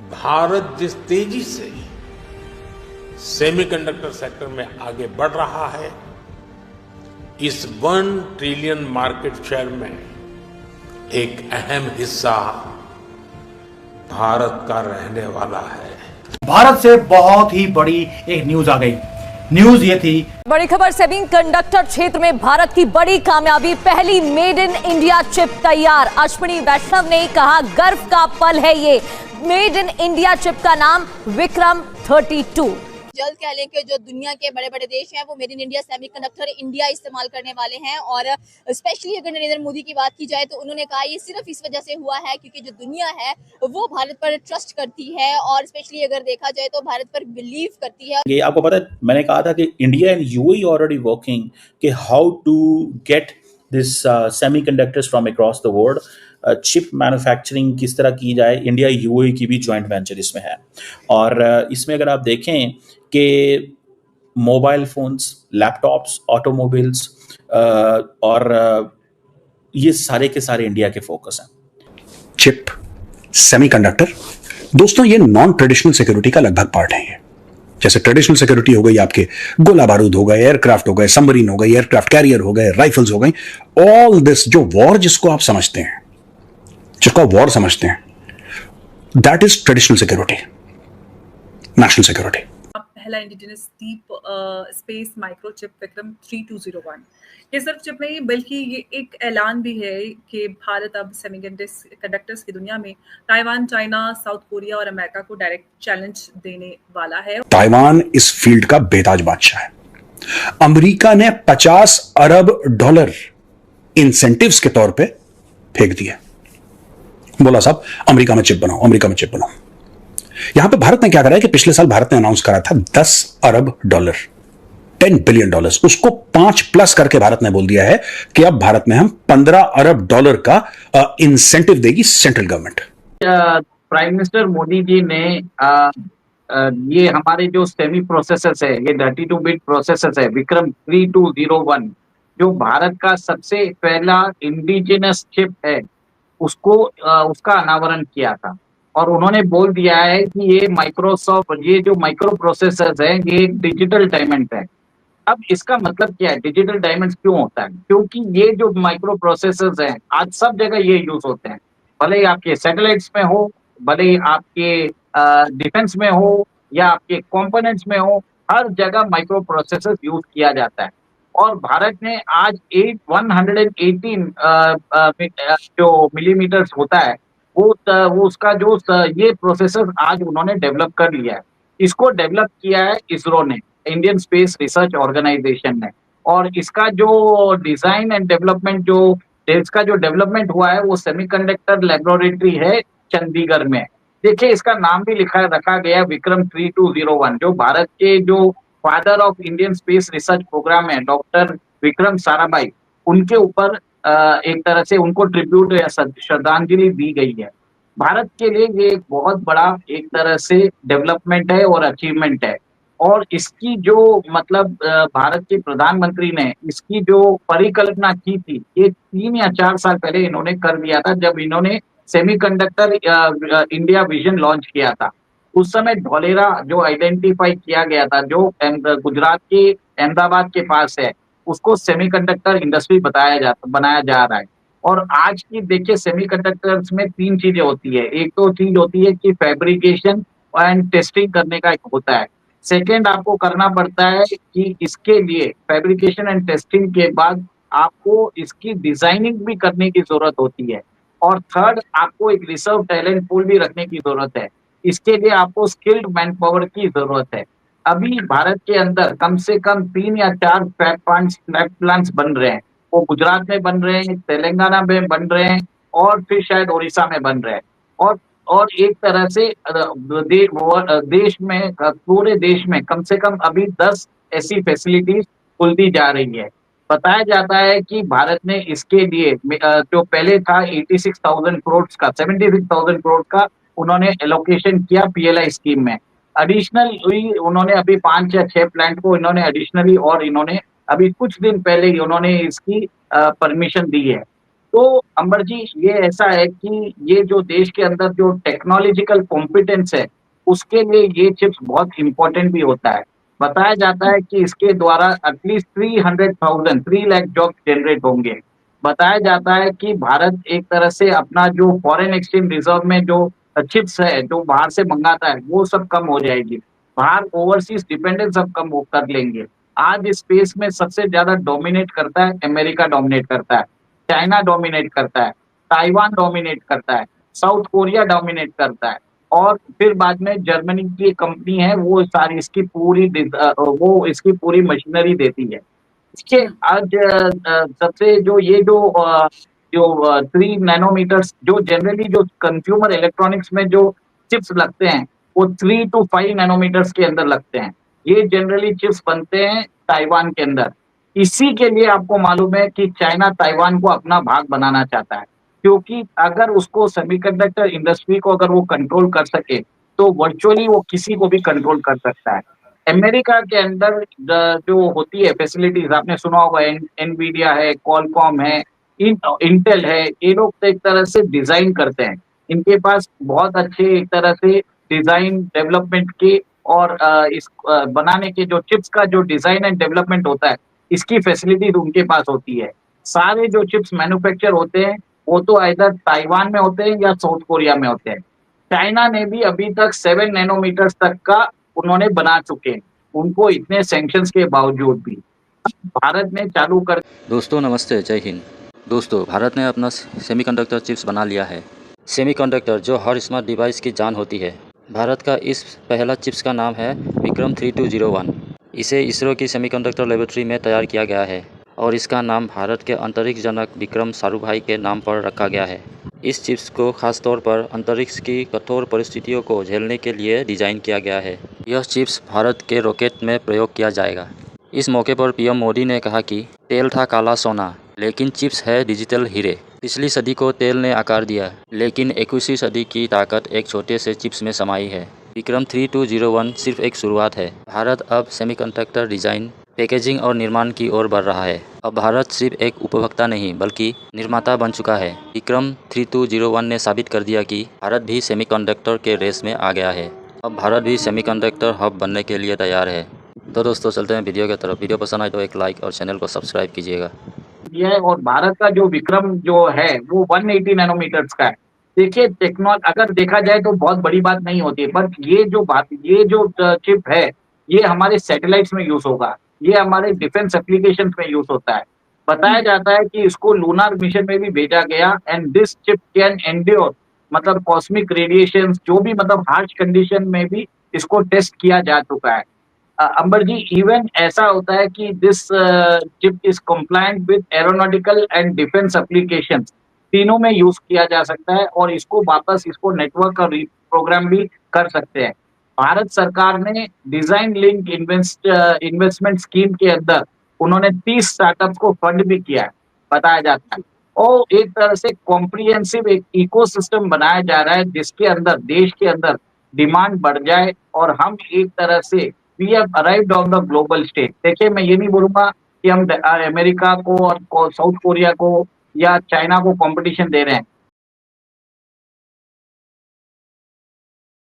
भारत जिस तेजी से सेमीकंडक्टर सेक्टर में आगे बढ़ रहा है, इस 1 ट्रिलियन मार्केट शेयर में एक अहम हिस्सा भारत का रहने वाला है। भारत से बहुत ही बड़ी एक न्यूज आ गई। न्यूज ये थी, बड़ी खबर, सेमीकंडक्टर क्षेत्र में भारत की बड़ी कामयाबी, पहली मेड इन इंडिया चिप तैयार। अश्विनी वैष्णव ने कहा गर्व का पल है ये। मेड इन इंडिया चिप का नाम विक्रम 32। जल्द कह लें कि जो दुनिया के बड़े बड़े देश हैं वो made in India semiconductor India इस्तेमाल करने वाले हैं। और स्पेशली अगर नरेंद्र मोदी की बात की जाए तो उन्होंने कहा ये सिर्फ इस वजह से हुआ है क्योंकि जो दुनिया है वो भारत पर ट्रस्ट करती है और स्पेशली अगर देखा जाए तो भारत पर बिलीव करती है। ये आपको पता है, मैंने कहा था कि India and UAE already working कि how to get this semiconductors from across the world. Chip manufacturing किस तरह की जाए, इंडिया यूएई की भी जॉइंट वेंचर इसमें है। और इसमें अगर आप देखें कि मोबाइल फोन्स, लैपटॉप्स, ऑटोमोबाइल्स और ये सारे के सारे इंडिया के फोकस हैं। चिप, सेमीकंडक्टर, दोस्तों ये नॉन ट्रेडिशनल सिक्योरिटी का लगभग पार्ट है। ये जैसे ट्रेडिशनल सिक्योरिटी हो गई आपके गोला बारूद हो गए, एयरक्राफ्ट हो गए, सबमरीन हो गई, एयरक्राफ्ट कैरियर हो गए, राइफल्स हो गई, ऑल दिस जो वॉर जिसको आप समझते हैं, जिसको आप वॉर समझते हैं, that is traditional security, national security. पहला indigenous deep space microchip Vikram 3201। ये सिर्फ चिप नहीं बल्कि ये एक ऐलान भी है कि भारत अब सेमीकंडक्टर्स की दुनिया में ताइवान, चाइना, साउथ कोरिया और अमेरिका को डायरेक्ट चैलेंज देने वाला है। ताइवान इस फील्ड का बेताज बादशाह है। अमेरिका ने $50 अरब इंसेंटिव्स के तौर पे फेंक दिया, बोला साहब अमेरिका में चिप बनाओ, अमेरिका में चिप बनाओ। यहां पे भारत ने क्या करा है कि पिछले साल भारत ने अनाउंस करा था $10 अरब, $10 बिलियन, उसको 5+ करके भारत ने बोल दिया है कि अब भारत में हम $15 अरब का इंसेंटिव देगी central government. Prime minister Modi ji ने ये हमारे जो सेमी प्रोसेसर्स है, ये 32 बिट प्रोसेसर्स है, विक्रम 3201, जो भारत का सबसे पहला इंडिजिनस चिप है, उसको उसका अनावरण किया था। और उन्होंने बोल दिया है कि ये माइक्रोसॉफ्ट, ये जो माइक्रो प्रोसेसर्स है ये एक डिजिटल डायमंड है। अब इसका मतलब क्या है, डिजिटल डायमंड क्यों होता है? क्योंकि ये जो माइक्रो प्रोसेसर्स हैं आज सब जगह ये यूज होते हैं, भले ही आपके सैटेलाइट्स में हो, भले ही आपके डिफेंस में हो या आपके कंपोनेंट्स में हो, हर जगह माइक्रो प्रोसेसर्स यूज किया जाता है। और भारत ने आज 118 जो मिलीमीटर्स होता है वो उसका जो ये प्रोसेसर आज उन्होंने डेवलप कर लिया है। इसको डेवलप किया है इसरो ने, इंडियन स्पेस रिसर्च ऑर्गेनाइजेशन ने। और इसका जो डिजाइन एंड डेवलपमेंट, जो इसका जो डेवलपमेंट हुआ है वो सेमीकंडक्टर लेबोरेटरी है चंडीगढ़ में। देखिए इसका नाम भी रखा गया विक्रम 3201, जो भारत के जो father of Indian space research programme है डॉक्टर विक्रम साराभाई, उनके ऊपर एक तरह से उनको ट्रिब्यूट या श्रद्धांजलि दी गई है। भारत के लिए ये एक बहुत बड़ा एक तरह से डेवलपमेंट है और अचीवमेंट है। और इसकी जो मतलब भारत के प्रधानमंत्री ने इसकी जो परिकल्पना की थी, ये 3 या 4 साल पहले इन्होंने कर दिया था, जब इन्होंने सेमीकंडक्टर इंडिया विजन लॉन्च किया था। उस समय ढोलेरा जो आइडेंटिफाई किया गया था, जो गुजरात के अहमदाबाद के पास है, उसको सेमीकंडक्टर इंडस्ट्री बनाया जा रहा है। और आज की देखिए सेमीकंडक्टर्स में 3 चीजें होती है। एक तो चीज होती है कि फैब्रिकेशन एंड टेस्टिंग करने का एक होता है। सेकेंड आपको करना पड़ता है कि इसके लिए फैब्रिकेशन एंड टेस्टिंग के बाद आपको इसकी डिजाइनिंग भी करने की जरूरत होती है। और थर्ड, आपको एक रिजर्व टैलेंट पूल भी रखने की जरूरत है। इसके लिए आपको स्किल्ड मैन पावर की जरूरत है। अभी भारत के अंदर कम से कम 3 या 4 फैब प्लांट्स बन रहे हैं। वो गुजरात में बन रहे हैं, तेलंगाना में बन रहे हैं और फिर शायद उड़ीसा में बन रहे हैं। और एक तरह से देश में, पूरे देश में कम से कम अभी 10 ऐसी फैसिलिटीज खुलती जा रही है। बताया जाता है कि भारत ने इसके लिए जो पहले था 86,000 करोड़ का, 76,000 करोड़ का उन्होंने एलोकेशन किया पीएलआई स्कीम में। एडिशनल उन्होंने अभी 5 या 6 प्लांट को इन्होंने एडिशनली, और इन्होंने अभी कुछ दिन पहले ही उन्होंने इसकी परमिशन दी है। तो अंबर जी, ये ऐसा है कि ये जो देश के अंदर जो टेक्नोलॉजिकल कॉम्पिटेंस है, उसके लिए ये चिप्स बहुत इंपॉर्टेंट भी होता है। बताया जाता है कि इसके द्वारा एटलीस्ट 300,000 3 लाख जॉब जनरेट होंगे। बताया जाता है कि भारत एक तरह से अपना जो फॉरेन एक्सचेंज रिजर्व में जो चिप्स है, जो बाहर से मंगाता है, वो सब कम हो जाएगी। बाहर ओवरसीज डिपेंडेंस सब कम वो कर लेंगे। आज इस स्पेस में सबसे ज्यादा डोमिनेट करता है अमेरिका, डोमिनेट करता है, चाइना डोमिनेट करता है, ताइवान डोमिनेट करता है, साउथ कोरिया डोमिनेट करता है, और फिर बाद में जर्मनी की कंपनी है, वो सारी इसकी पूरी मशीनरी देती है। इसके आज सबसे जो ये जो 3 नैनोमीटर्स जो जनरली जो कंज्यूमर इलेक्ट्रॉनिक्स में जो चिप्स लगते हैं, वो 3 to 5 नैनोमीटर्स के अंदर लगते हैं। ये जनरली चिप्स बनते हैं ताइवान के अंदर। इसी के लिए आपको मालूम है कि चाइना ताइवान को अपना भाग बनाना चाहता है, क्योंकि अगर उसको सेमीकंडक्टर इंडस्ट्री को अगर वो कंट्रोल कर सके, तो वर्चुअली वो किसी को भी कंट्रोल कर सकता है। अमेरिका के अंदर जो होती है फैसिलिटीज, आपने सुना होगा, एनवीडिया है, क्वालकॉम है, इंटेल है, ये लोग एक तरह से डिजाइन करते हैं। इनके पास बहुत अच्छे एक तरह से डिजाइन डेवलपमेंट के और इस बनाने के जो चिप्स का जो डिजाइन एंड डेवलपमेंट होता है, इसकी फैसिलिटीज उनके पास होती है। सारे जो चिप्स मैन्युफैक्चर होते हैं, वो तो इधर ताइवान में होते हैं या साउथ कोरिया में होते हैं। चाइना ने भी अभी तक 7 नैनोमीटर्स तक का उन्होंने बना चुके हैं, उनको इतने सैंक्शंस के बावजूद भी। भारत ने चालू कर। दोस्तों नमस्ते, जय हिंद। दोस्तों, भारत ने अपना सेमीकंडक्टर चिप्स बना लिया है। सेमीकंडक्टर जो हर स्मार्ट डिवाइस की जान होती है। भारत का इस पहला चिप्स का नाम है विक्रम 3201। इसे इसरो की सेमीकंडक्टर लेबोरेटरी में तैयार किया गया है और इसका नाम भारत के अंतरिक्ष जनक विक्रम साराभाई के नाम पर रखा गया है। इस चिप्स को खास तौर पर अंतरिक्ष की कठोर परिस्थितियों को झेलने के लिए डिज़ाइन किया गया है। यह चिप्स भारत के रॉकेट में प्रयोग किया जाएगा। इस मौके पर पीएम मोदी ने कहा कि तेल था काला सोना, लेकिन चिप्स है डिजिटल हीरे। पिछली सदी को तेल ने आकार दिया, लेकिन 21वीं सदी की ताकत एक छोटे से चिप्स में समाई है। विक्रम 3201 सिर्फ एक शुरुआत है। भारत अब सेमीकंडक्टर डिज़ाइन, पैकेजिंग और निर्माण की ओर बढ़ रहा है। अब भारत सिर्फ एक उपभोक्ता नहीं बल्कि निर्माता बन चुका है। विक्रम 3201 ने साबित कर दिया कि भारत भी सेमीकंडक्टर के रेस में आ गया है। अब भारत भी सेमीकंडक्टर हब बनने के लिए तैयार है। तो दोस्तों चलते हैं वीडियो की तरफ। वीडियो पसंद आए तो एक लाइक और चैनल को सब्सक्राइब कीजिएगा। और भारत का जो विक्रम जो है वो 180 नैनोमीटर्स का है। देखिए, अगर देखा जाए तो बहुत बड़ी बात नहीं होती है, पर ये जो चिप है, ये हमारे सैटेलाइट्स में यूज होगा, ये हमारे डिफेंस एप्लीकेशंस में यूज होता है। बताया जाता है कि इसको लूनार मिशन में भी भेजा गया, and this chip can endure मतलब कॉस्मिक रेडिएशन, जो भी मतलब हार्श कंडीशन में भी इसको टेस्ट किया जा चुका है। अंबर जी, इवन ऐसा होता है कि this chip is compliant with aeronautical and defence applications, तीनों में यूज किया जा सकता है, और इसको नेटवर्क और प्रोग्राम भी कर सकते हैं। भारत सरकार ने डिजाइन लिंक इन्वेस्टमेंट स्कीम के अंदर उन्होंने 30 स्टार्टअप्स को फंड भी किया है, बताया जाता है। और एक तरह से कॉम्प्रिहेंसिव एक इकोसिस्टम बनाया जा रहा है, जिसके अंदर देश के अंदर डिमांड बढ़ जाए और हम एक तरह से we have arrived on the global stage. देखिए, मैं ये नहीं बोलूंगा कि हम अमेरिका को और साउथ कोरिया को या चाइना को कंपटीशन दे रहे हैं।